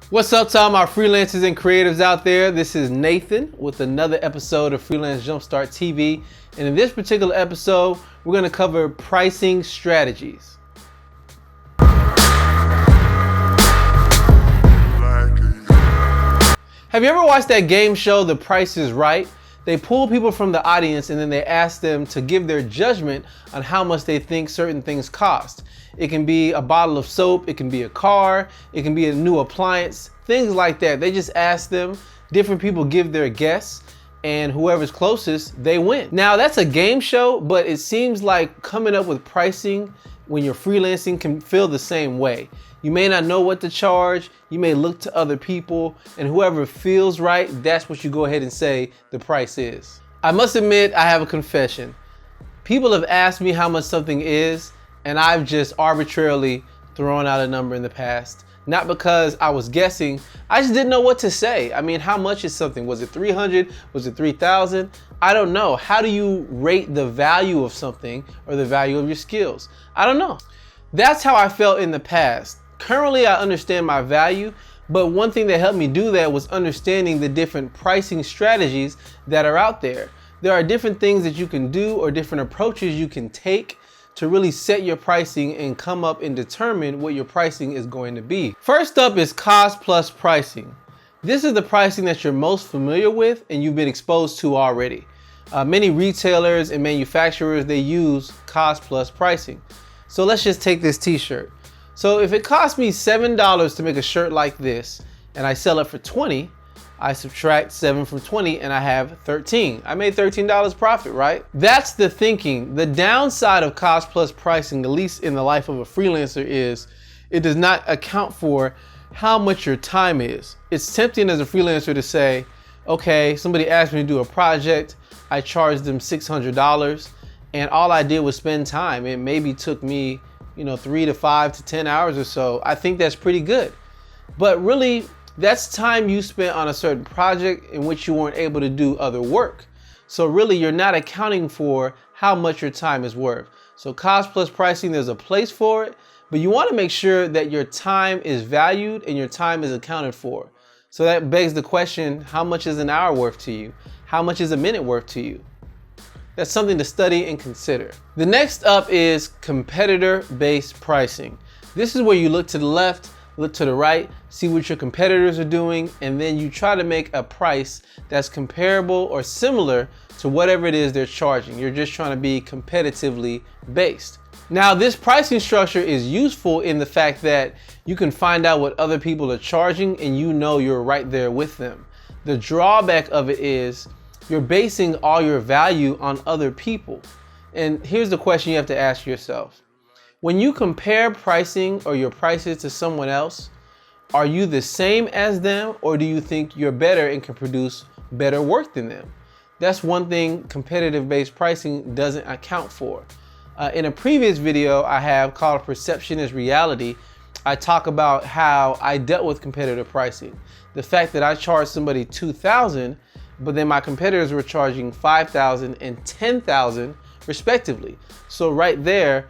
What's up to all my freelancers and creatives out there? This is Nathan with another episode of Freelance Jumpstart TV. And in this particular episode, we're going to cover pricing strategies. Have you ever watched that game show, The Price is Right? They pull people from the audience and then they ask them to give their judgment on how much they think certain things cost. It can be a bottle of soap, it can be a car, it can be a new appliance, things like that. They just ask them, different people give their guess, and whoever's closest, they win. Now that's a game show, but it seems like coming up with pricing when you're freelancing can feel the same way. You may not know what to charge, you may look to other people, and whoever feels right, that's what you go ahead and say the price is. I must admit, I have a confession. People have asked me how much something is, and I've just arbitrarily thrown out a number in the past. Not because I was guessing, I just didn't know what to say. I mean, how much is something? Was it 300? Was it 3,000? I don't know. How do you rate the value of something or the value of your skills? I don't know. That's how I felt in the past. Currently, I understand my value, but one thing that helped me do that was understanding the different pricing strategies that are out there. There are different things that you can do or different approaches you can take to really set your pricing and come up and determine what your pricing is going to be. First up is cost plus pricing. This is the pricing that you're most familiar with and you've been exposed to already. Many retailers and manufacturers, they use cost plus pricing. So let's just take this t-shirt. So if it costs me $7 to make a shirt like this and I sell it for $20, I subtract 7 from 20 and I have 13. I made $13 profit, right? That's the thinking. The downside of cost plus pricing, at least in the life of a freelancer, is it does not account for how much your time is. It's tempting as a freelancer to say, okay, somebody asked me to do a project, I charged them $600 and all I did was spend time. It maybe took me 3 to 5 to 10 hours or so. I think that's pretty good. But really, that's time you spent on a certain project in which you weren't able to do other work. So really, you're not accounting for how much your time is worth. So cost plus pricing, there's a place for it, but you want to make sure that your time is valued and your time is accounted for. So that begs the question, how much is an hour worth to you? How much is a minute worth to you? That's something to study and consider. The next up is competitor-based pricing. This is where you look to the left, look to the right, see what your competitors are doing, and then you try to make a price that's comparable or similar to whatever it is they're charging. You're just trying to be competitively based. Now, this pricing structure is useful in the fact that you can find out what other people are charging and you're right there with them. The drawback of it is you're basing all your value on other people. And here's the question you have to ask yourself. When you compare pricing or your prices to someone else, are you the same as them or do you think you're better and can produce better work than them? That's one thing competitive-based pricing doesn't account for. In a previous video I have called Perception is Reality, I talk about how I dealt with competitive pricing. The fact that I charged somebody $2,000, but then my competitors were charging $5,000 and $10,000 respectively. So right there,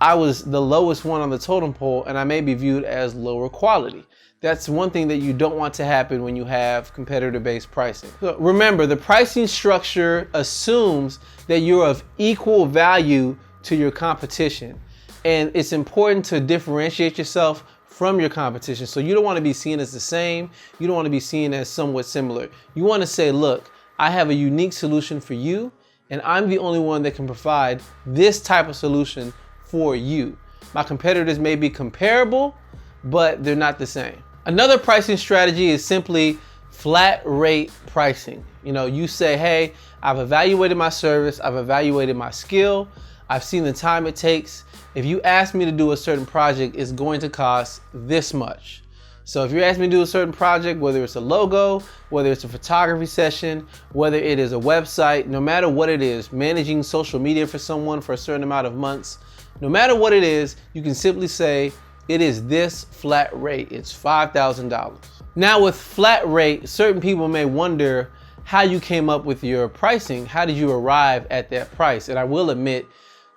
I was the lowest one on the totem pole and I may be viewed as lower quality. That's one thing that you don't want to happen when you have competitor-based pricing. So remember, the pricing structure assumes that you're of equal value to your competition. And it's important to differentiate yourself from your competition. So you don't want to be seen as the same. You don't want to be seen as somewhat similar. You want to say, look, I have a unique solution for you and I'm the only one that can provide this type of solution for you. My competitors may be comparable, but they're not the same. Another pricing strategy is simply flat rate pricing. You say, hey, I've evaluated my service, I've evaluated my skill, I've seen the time it takes. If you ask me to do a certain project, it's going to cost this much. So if you ask me to do a certain project, whether it's a logo, whether it's a photography session, whether it is a website, no matter what it is, managing social media for someone for a certain amount of months, no matter what it is, you can simply say, it is this flat rate. It's $5,000. Now with flat rate, certain people may wonder how you came up with your pricing. How did you arrive at that price? And I will admit,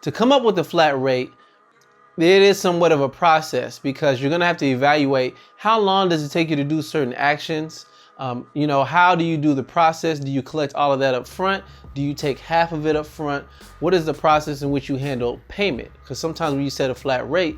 to come up with a flat rate, it is somewhat of a process because you're gonna have to evaluate how long does it take you to do certain actions. How do you do the process? Do you collect all of that up front? Do you take half of it up front? What is the process in which you handle payment? Because sometimes when you set a flat rate,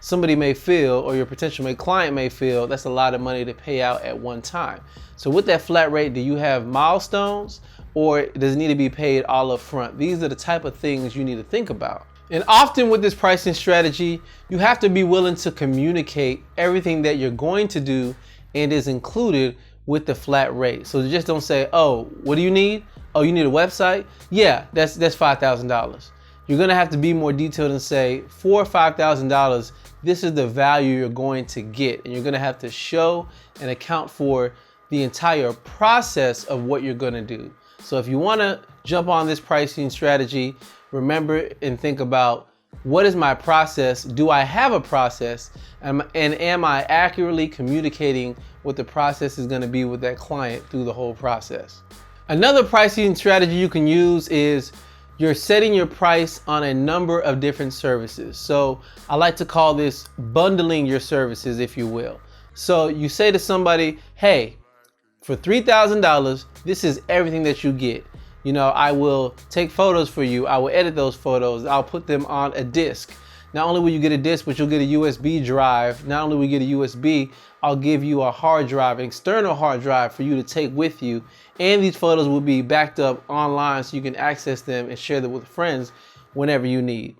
somebody may feel, or your potential client may feel, that's a lot of money to pay out at one time. So with that flat rate, do you have milestones, or does it need to be paid all up front? These are the type of things you need to think about. And often with this pricing strategy, you have to be willing to communicate everything that you're going to do and is included with the flat rate. So just don't say, oh, what do you need? Oh, you need a website? Yeah, that's $5,000. You're gonna have to be more detailed and say, for $5,000, this is the value you're going to get. And you're gonna have to show and account for the entire process of what you're gonna do. So if you wanna jump on this pricing strategy, remember and think about, what is my process? Do I have a process? And am I accurately communicating what the process is gonna be with that client through the whole process? Another pricing strategy you can use is you're setting your price on a number of different services. So I like to call this bundling your services, if you will. So you say to somebody, hey, for $3,000, this is everything that you get. I will take photos for you. I will edit those photos. I'll put them on a disc. Not only will you get a disc, but you'll get a USB drive. Not only will you get a USB, I'll give you a hard drive, an external hard drive for you to take with you. And these photos will be backed up online so you can access them and share them with friends whenever you need.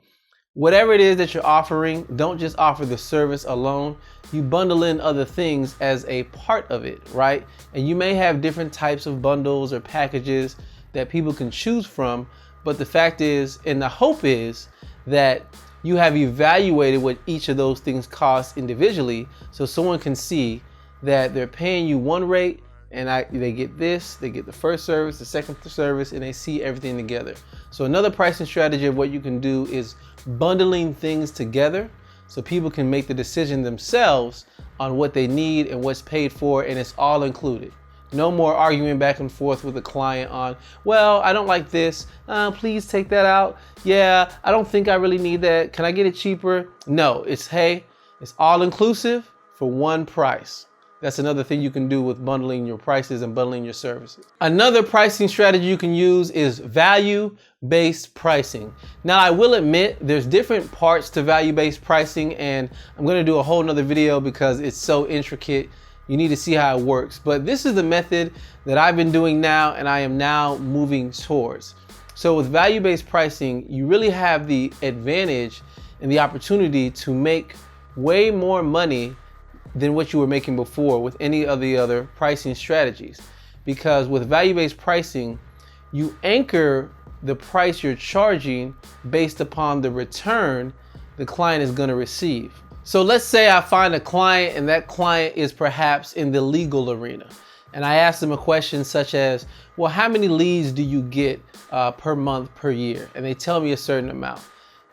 Whatever it is that you're offering, don't just offer the service alone. You bundle in other things as a part of it, right? And you may have different types of bundles or packages that people can choose from, but the fact is, and the hope is, that you have evaluated what each of those things cost individually, so someone can see that they're paying you one rate and they get this, they get the first service, the second service, and they see everything together. So another pricing strategy of what you can do is bundling things together so people can make the decision themselves on what they need and what's paid for, and it's all included. No more arguing back and forth with the client on, well, I don't like this. Please take that out. Yeah, I don't think I really need that. Can I get it cheaper? No, it's all inclusive for one price. That's another thing you can do with bundling your prices and bundling your services. Another pricing strategy you can use is value-based pricing. Now, I will admit there's different parts to value-based pricing, and I'm gonna do a whole nother video because it's so intricate. You need to see how it works. But this is the method that I've been doing now and I am now moving towards. So with value-based pricing, you really have the advantage and the opportunity to make way more money than what you were making before with any of the other pricing strategies. Because with value-based pricing, you anchor the price you're charging based upon the return the client is going to receive. So let's say I find a client and that client is perhaps in the legal arena. And I ask them a question such as, well, how many leads do you get per month, per year? And they tell me a certain amount.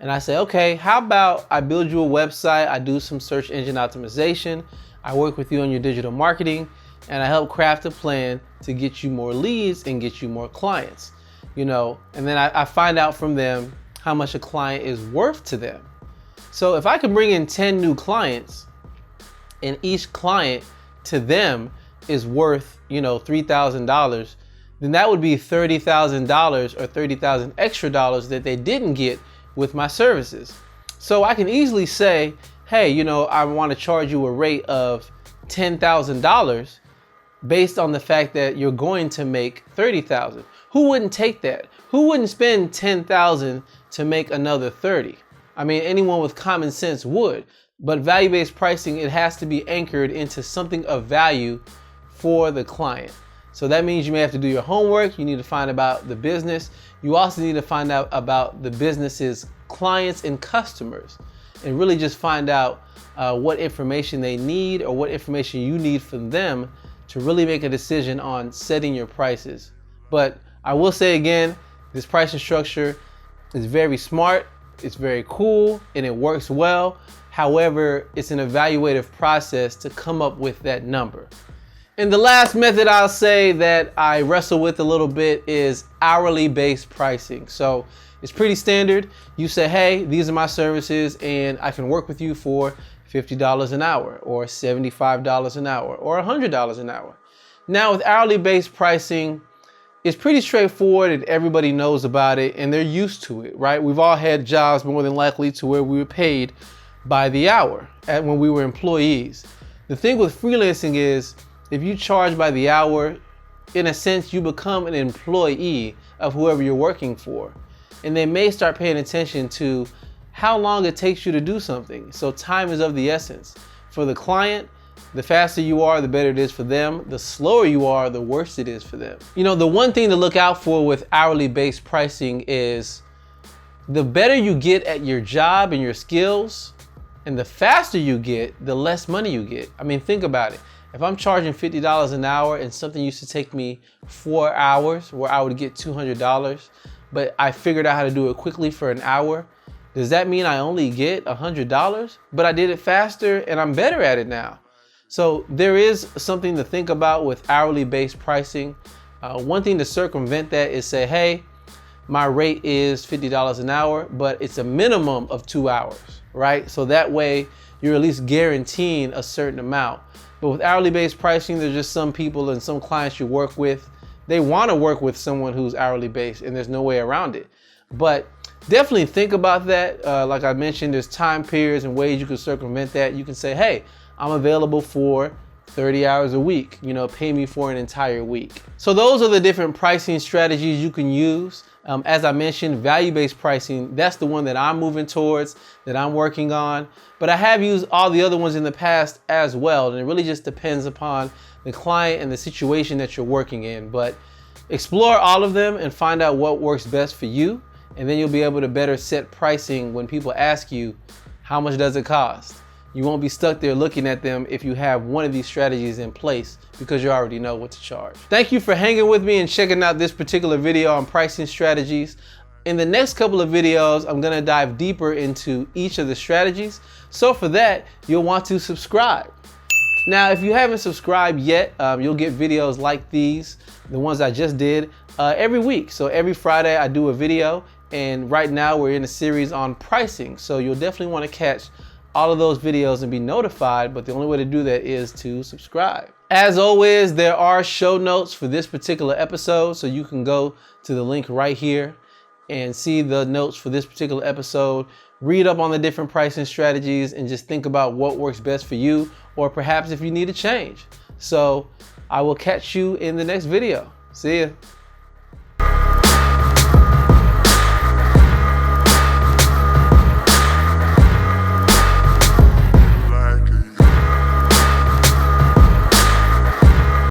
And I say, okay, how about I build you a website, I do some search engine optimization, I work with you on your digital marketing, and I help craft a plan to get you more leads and get you more clients. And then I find out from them how much a client is worth to them. So if I can bring in 10 new clients and each client to them is worth, $3,000, then that would be $30,000 or $30,000 extra dollars that they didn't get with my services. So I can easily say, hey, I want to charge you a rate of $10,000 based on the fact that you're going to make $30,000. Who wouldn't take that? Who wouldn't spend $10,000 to make another 30? I mean, anyone with common sense would, but value-based pricing, it has to be anchored into something of value for the client. So that means you may have to do your homework. You need to find about the business. You also need to find out about the business's clients and customers and really just find out what information they need or what information you need from them to really make a decision on setting your prices. But I will say again, this pricing structure is very smart. It's very cool and it works well. However, it's an evaluative process to come up with that number. And the last method I'll say that I wrestle with a little bit is hourly based pricing. So it's pretty standard. You say, hey, these are my services and I can work with you for $50 an hour or $75 an hour or $100 an hour. Now with hourly based pricing, it's pretty straightforward and everybody knows about it and they're used to it, right? We've all had jobs more than likely to where we were paid by the hour when we were employees. The thing with freelancing is if you charge by the hour, in a sense, you become an employee of whoever you're working for. And they may start paying attention to how long it takes you to do something. So time is of the essence. For the client, the faster you are, the better it is for them. The slower you are, the worse it is for them. You know, the one thing to look out for with hourly based pricing is the better you get at your job and your skills, and the faster you get, the less money you get. I mean, think about it. If I'm charging $50 an hour and something used to take me 4 hours where I would get $200, but I figured out how to do it quickly for an hour, does that mean I only get $100? But I did it faster and I'm better at it now. So there is something to think about with hourly based pricing. One thing to circumvent that is say, hey, my rate is $50 an hour, but it's a minimum of 2 hours, right? So that way you're at least guaranteeing a certain amount. But with hourly based pricing, there's just some people and some clients you work with, they want to work with someone who's hourly based and there's no way around it. But definitely think about that. Like I mentioned, there's time periods and ways you can circumvent that. You can say, hey, I'm available for 30 hours a week, you know, pay me for an entire week. So those are the different pricing strategies you can use. As I mentioned, value-based pricing, that's the one that I'm moving towards, that I'm working on. But I have used all the other ones in the past as well. And it really just depends upon the client and the situation that you're working in. But explore all of them and find out what works best for you. And then you'll be able to better set pricing when people ask you, how much does it cost? You won't be stuck there looking at them if you have one of these strategies in place because you already know what to charge. Thank you for hanging with me and checking out this particular video on pricing strategies. In the next couple of videos, I'm gonna dive deeper into each of the strategies. So for that, you'll want to subscribe. Now, if you haven't subscribed yet, you'll get videos like these, the ones I just did, every week. So every Friday I do a video, and right now we're in a series on pricing. So you'll definitely wanna catch all of those videos and be notified, but the only way to do that is to subscribe. As always, there are show notes for this particular episode, so you can go to the link right here and see the notes for this particular episode, read up on the different pricing strategies, and just think about what works best for you, or perhaps if you need a change. So I will catch you in the next video. See ya.